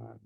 Um,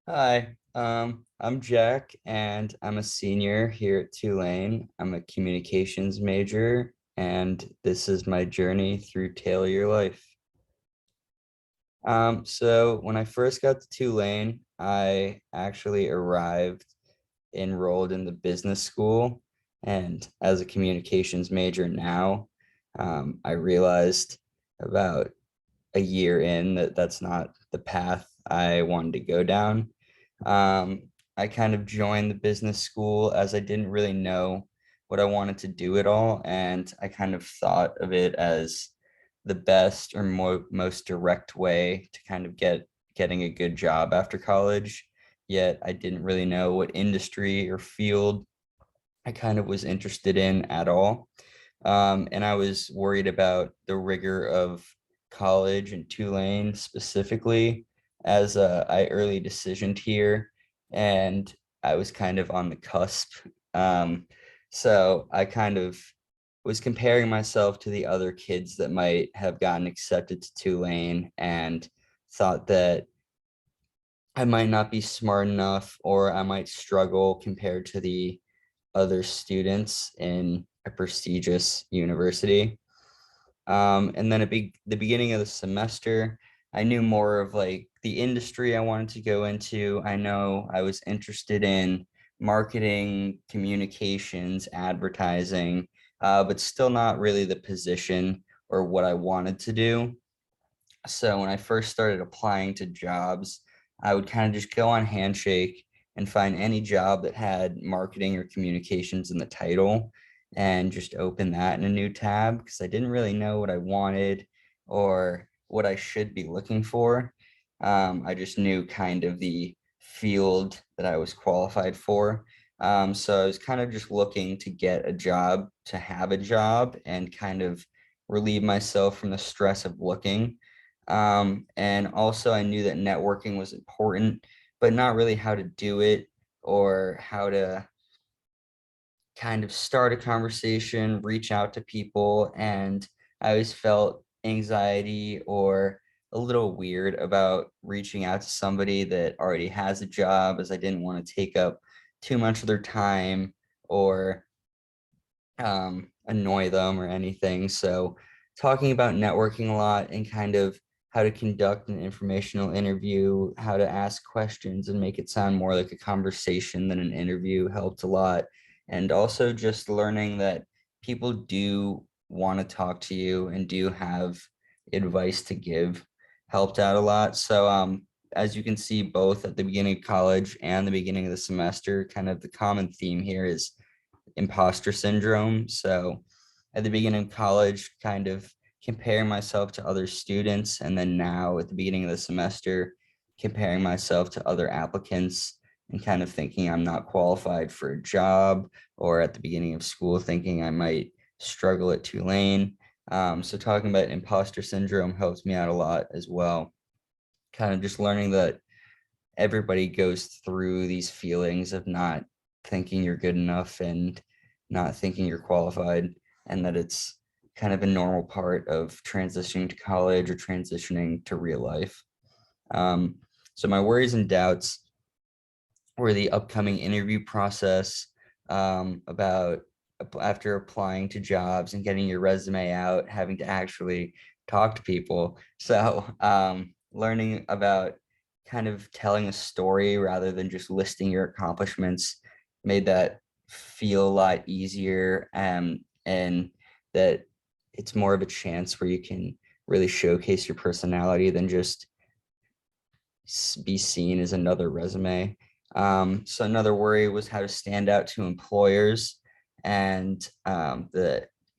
Hi, I'm Jack, and I'm a senior here at Tulane. I'm a communications major, and this is my journey through Tailor Your Life. So when I first got to Tulane, I actually arrived enrolled in the business school, and as a communications major now, I realized about a year in that that's not the path I wanted to go down. Um, I kind of joined the business school as I didn't really know what I wanted to do at all, and I kind of thought of it as the best or most direct way to kind of getting a good job after college. Yet I didn't really know what industry or field I kind of was interested in at all. And I was worried about the rigor of college and Tulane specifically, as I early decisioned here, and I was kind of on the cusp. Um, so I kind of was comparing myself to the other kids that might have gotten accepted to Tulane and thought that I might not be smart enough or I might struggle compared to the other students in a prestigious university. And then the beginning of the semester, I knew more of like the industry I wanted to go into. I know I was interested in marketing, communications, advertising, but still not really the position or what I wanted to do. So when I first started applying to jobs, I would kind of just go on Handshake and find any job that had marketing or communications in the title and just open that in a new tab because I didn't really know what I wanted or what I should be looking for. I just knew kind of the field that I was qualified for. So I was kind of just looking to get a job, to have a job, and kind of relieve myself from the stress of looking. And also I knew that networking was important, but not really how to do it or how to kind of start a conversation, reach out to people. And I always felt anxiety or a little weird about reaching out to somebody that already has a job, as I didn't want to take up too much of their time or annoy them or anything. So talking about networking a lot and kind of how to conduct an informational interview, how to ask questions and make it sound more like a conversation than an interview helped a lot. And also just learning that people do want to talk to you and do have advice to give helped out a lot. So as you can see, both at the beginning of college and the beginning of the semester, kind of the common theme here is imposter syndrome. So at the beginning of college, kind of comparing myself to other students, and then now at the beginning of the semester, comparing myself to other applicants and kind of thinking I'm not qualified for a job, or at the beginning of school, thinking I might struggle at Tulane. So talking about imposter syndrome helps me out a lot as well. Kind of just learning that everybody goes through these feelings of not thinking you're good enough and not thinking you're qualified, and that it's kind of a normal part of transitioning to college or transitioning to real life. Um, so my worries and doubts were the upcoming interview process, about after applying to jobs and getting your resume out, having to actually talk to people. So learning about kind of telling a story rather than just listing your accomplishments made that feel a lot easier, and that it's more of a chance where you can really showcase your personality than just be seen as another resume. So another worry was how to stand out to employers, and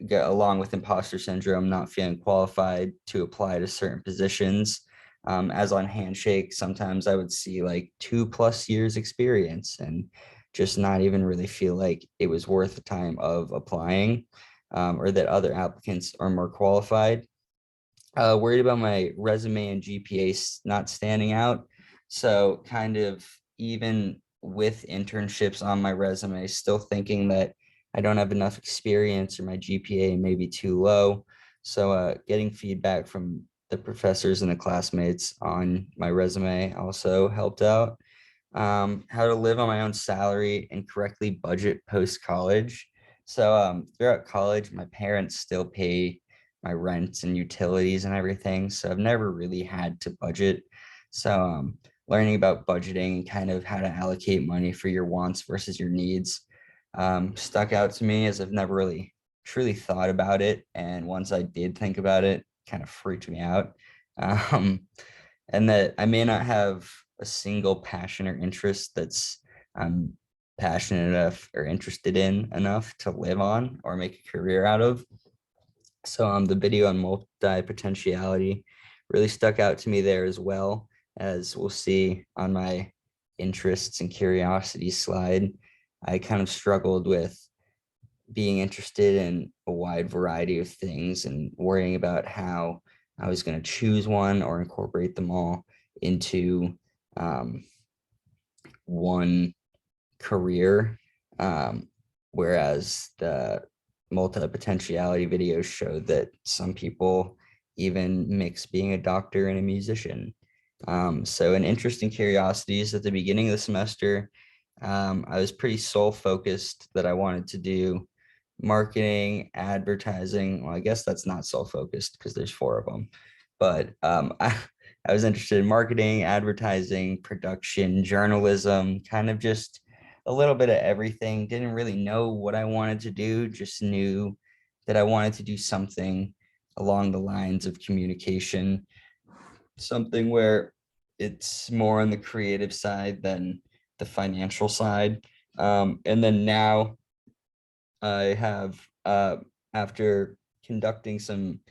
along with imposter syndrome, not feeling qualified to apply to certain positions. As on Handshake, sometimes I would see like 2+ years experience and just not even really feel like it was worth the time of applying, or that other applicants are more qualified. Worried about my resume and GPA not standing out. So kind of even with internships on my resume, still thinking that I don't have enough experience or my GPA may be too low. So getting feedback from the professors and the classmates on my resume also helped out. How to live on my own salary and correctly budget post college. So throughout college, my parents still pay my rent and utilities and everything. So I've never really had to budget. So learning about budgeting and kind of how to allocate money for your wants versus your needs stuck out to me, as I've never really truly thought about it. And once I did think about it, kind of freaked me out. Um, and that I may not have a single passion or interest that's I'm passionate enough or interested in enough to live on or make a career out of. So the video on multi-potentiality really stuck out to me there, as well, as we'll see on my interests and curiosities slide. I kind of struggled with being interested in a wide variety of things and worrying about how I was going to choose one or incorporate them all into um, one career. Um, Whereas the multi-potentiality videos showed that some people even mix being a doctor and a musician. So an interesting curiosities at the beginning of the semester, I was pretty sole focused that I wanted to do marketing, advertising. Well, I guess that's not sole focused because there's four of them, but I was interested in marketing, advertising, production, journalism, kind of just a little bit of everything. Didn't really know what I wanted to do, just knew that I wanted to do something along the lines of communication, something where it's more on the creative side than the financial side. And then now I have, after conducting some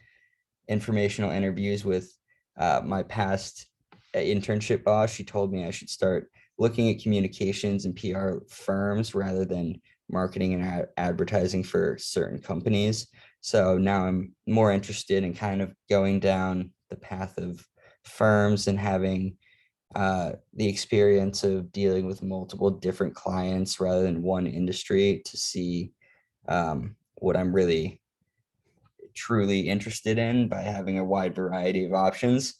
informational interviews with my past internship boss, she told me I should start looking at communications and PR firms rather than marketing and advertising for certain companies. So now I'm more interested in kind of going down the path of firms and having the experience of dealing with multiple different clients rather than one industry to see what I'm really truly interested in by having a wide variety of options.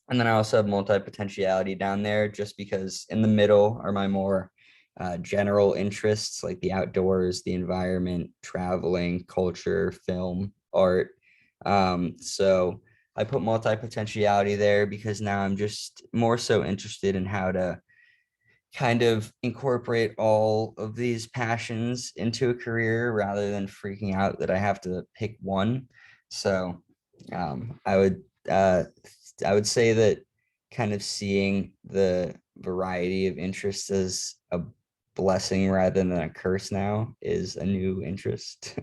And then I also have multi-potentiality down there just because in the middle are my more general interests like the outdoors, the environment, traveling, culture, film, art. So I put multi-potentiality there because now I'm just more so interested in how to kind of incorporate all of these passions into a career rather than freaking out that I have to pick one. So um, I would uh, I would say that kind of seeing the variety of interests as a blessing rather than a curse now is a new interest.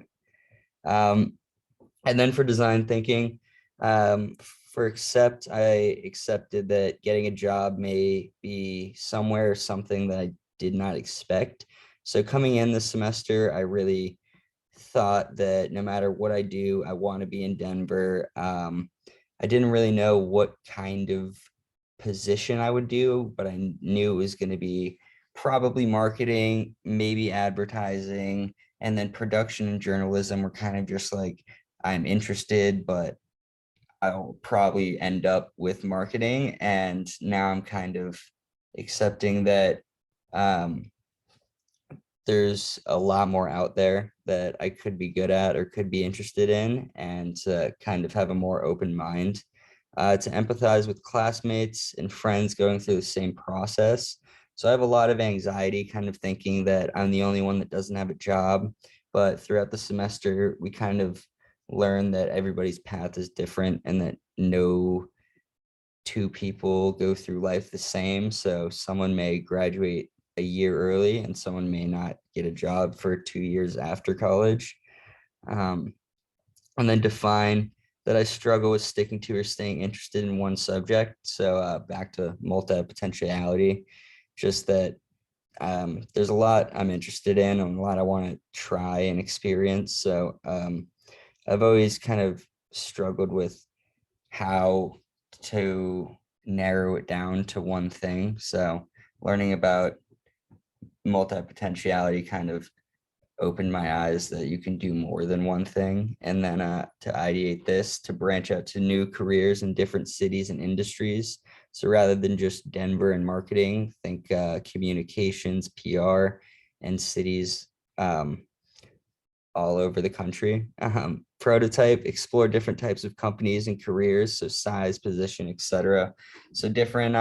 um, and then for design thinking, for accept, I accepted that getting a job may be somewhere or something that I did not expect. So coming in this semester, I really thought that no matter what I do, I want to be in Denver. I didn't really know what kind of position I would do, but I knew it was going to be probably marketing, maybe advertising, and then production and journalism were kind of just like, I'm interested, but I'll probably end up with marketing. And now I'm kind of accepting that um, there's a lot more out there that I could be good at or could be interested in, and to kind of have a more open mind, to empathize with classmates and friends going through the same process. So I have a lot of anxiety, kind of thinking that I'm the only one that doesn't have a job. But throughout the semester, we kind of learn that everybody's path is different and that no two people go through life the same. So someone may graduate a year early and someone may not get a job for 2 years after college. Um, and then define that I struggle with sticking to or staying interested in one subject. So back to multi-potentiality, just that there's a lot I'm interested in and a lot I want to try and experience. So I've always kind of struggled with how to narrow it down to one thing. So learning about multi-potentiality kind of opened my eyes that you can do more than one thing. And then to ideate this, to branch out to new careers in different cities and industries. So rather than just Denver and marketing, think communications, PR, and cities all over the country. Prototype, explore different types of companies and careers, so size, position, etc. So different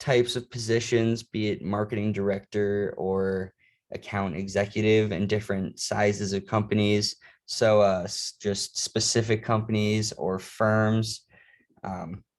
types of positions, be it marketing director or account executive, and different sizes of companies. So just specific companies or firms,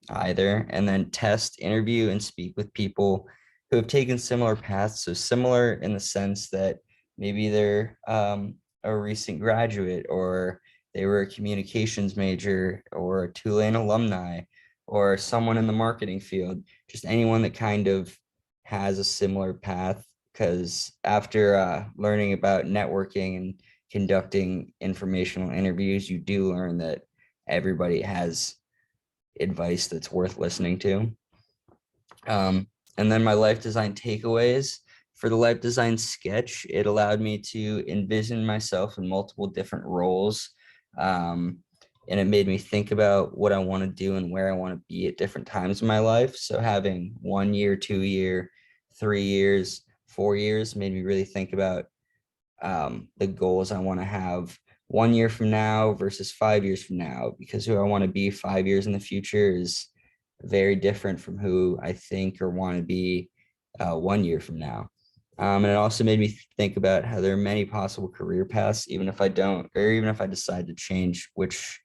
either, and then test, interview, and speak with people who have taken similar paths. So similar in the sense that maybe they're a recent graduate, or they were a communications major, or a Tulane alumni, or someone in the marketing field, just anyone that kind of has a similar path. Because after learning about networking and conducting informational interviews, you do learn that everybody has advice that's worth listening to. And then my life design takeaways. For the life design sketch, it allowed me to envision myself in multiple different roles. And it made me think about what I want to do and where I want to be at different times in my life. So having 1 year, 2 year, 3 years, 4 years made me really think about the goals I want to have 1 year from now versus 5 years from now, because who I want to be 5 years in the future is very different from who I think or want to be 1 year from now. And it also made me think about how there are many possible career paths, even if I don't, or even if I decide to change which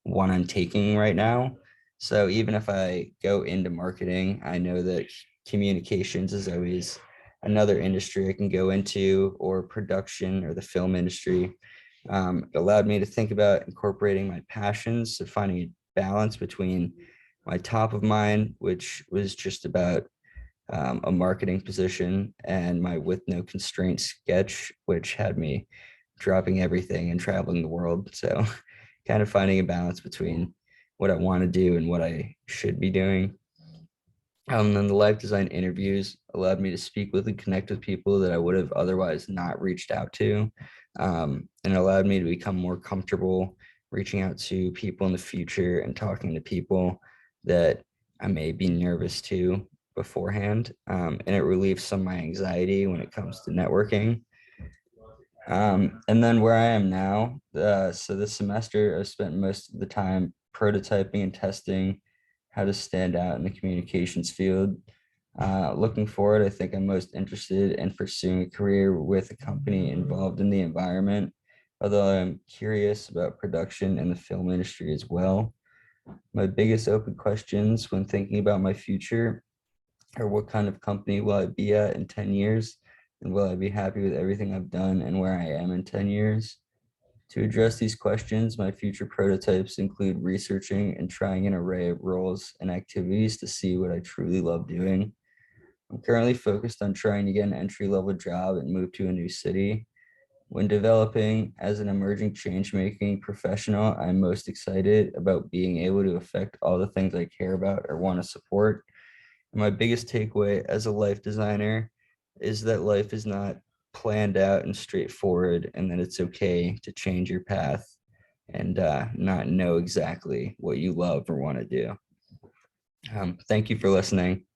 one I'm taking right now. So even if I go into marketing, I know that communications is always another industry I can go into, or production or the film industry. It allowed me to think about incorporating my passions, so finding a balance between my top of mind, which was just about a marketing position, and my with no constraints sketch, which had me dropping everything and traveling the world. So kind of finding a balance between what I want to do and what I should be doing. Then the life design interviews allowed me to speak with and connect with people that I would have otherwise not reached out to. And it allowed me to become more comfortable reaching out to people in the future and talking to people that I may be nervous to beforehand. And it relieves some of my anxiety when it comes to networking. And then where I am now, so this semester I spent most of the time prototyping and testing how to stand out in the communications field. Looking forward, I think I'm most interested in pursuing a career with a company involved in the environment, although I'm curious about production and the film industry as well. My biggest open questions when thinking about my future are: what kind of company will I be at in 10 years? And will I be happy with everything I've done and where I am in 10 years? To address these questions, my future prototypes include researching and trying an array of roles and activities to see what I truly love doing. I'm currently focused on trying to get an entry-level job and move to a new city. When developing as an emerging change-making professional, I'm most excited about being able to affect all the things I care about or want to support. And my biggest takeaway as a life designer is that life is not planned out and straightforward, and that it's okay to change your path and not know exactly what you love or want to do. Thank you for listening.